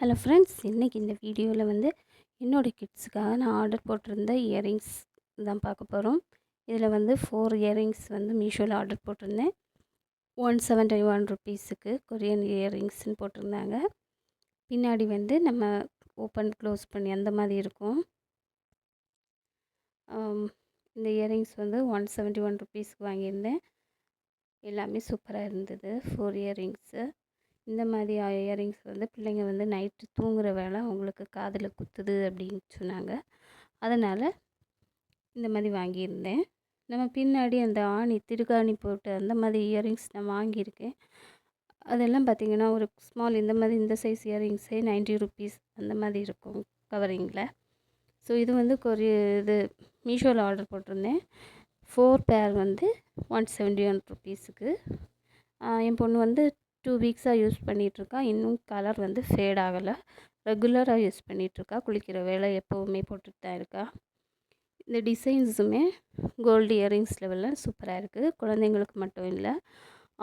Hello friends, இன்றைக்கி இந்த வீடியோவில் வந்து என்னோடய கிட்ஸுக்காக நான் ஆர்டர் போட்டிருந்த இயரிங்ஸ் தான் பார்க்க போகிறோம். இதில் வந்து 4 இயரிங்ஸ் வந்து மீஷோவில் ஆர்டர் போட்டிருந்தேன். 171 ருபீஸுக்கு கொரியன் இயரிங்ஸ்னு போட்டிருந்தாங்க. பின்னாடி வந்து நம்ம ஓப்பன் க்ளோஸ் பண்ணி அந்த மாதிரி இருக்கும். இந்த இயரிங்ஸ் வந்து 171 ருபீஸ்க்கு வாங்கியிருந்தேன். எல்லாமே சூப்பராக இருந்தது. 4 இயரிங்ஸு. இந்த மாதிரி இயரிங்ஸ் வந்து பிள்ளைங்க வந்து நைட்டு தூங்குகிற வேளை அவங்களுக்கு காதில் குத்துது அப்படின்னு சொன்னாங்க. அதனால் இந்த மாதிரி வாங்கியிருந்தேன். நம்ம பின்னாடி அந்த திருகாணி போட்டு அந்த மாதிரி இயரிங்ஸ் நான் வாங்கியிருக்கேன். அதெல்லாம் பார்த்திங்கன்னா ஒரு ஸ்மால் இந்த சைஸ் இயரிங்ஸே 90 ருபீஸ் அந்த மாதிரி இருக்கும் கவரிங்கில். ஸோ இது வந்து இது மீஷோவில் ஆர்டர் போட்டிருந்தேன். 4 பேர் வந்து 171 ருபீஸுக்கு. என் பொண்ணு வந்து 2 வீக்ஸாக யூஸ் பண்ணிகிட்ருக்கா. இன்னும் கலர் வந்து ஃபேட் ஆகலை. ரெகுலராக யூஸ் பண்ணிகிட்ருக்கா. குளிக்கிற வேளை எப்போவுமே போட்டுட்டு தான் இருக்கா. இந்த டிசைன்ஸுமே கோல்டு இயரிங்ஸ் லெவலில் சூப்பராக இருக்குது. குழந்தைங்களுக்கு மட்டும் இல்லை,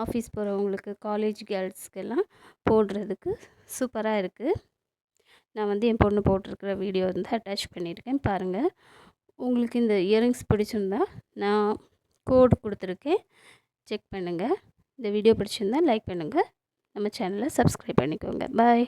ஆஃபீஸ் போகிறவங்களுக்கு, காலேஜ் கேர்ள்ஸ்க்கெல்லாம் போடுறதுக்கு சூப்பராக இருக்குது. நான் வந்து என் பொண்ணு போட்டிருக்கிற வீடியோ வந்து அட்டாச் பண்ணியிருக்கேன், பாருங்கள். உங்களுக்கு இந்த இயரிங்ஸ் பிடிச்சிருந்தா நான் கோடு கொடுத்துருக்கேன், செக் பண்ணுங்கள். இந்த வீடியோ பிடிச்சிருந்தா லைக் பண்ணுங்கள். நம்ம சேனலை சப்ஸ்கிரைப் பண்ணிக்கோங்க. பாய்.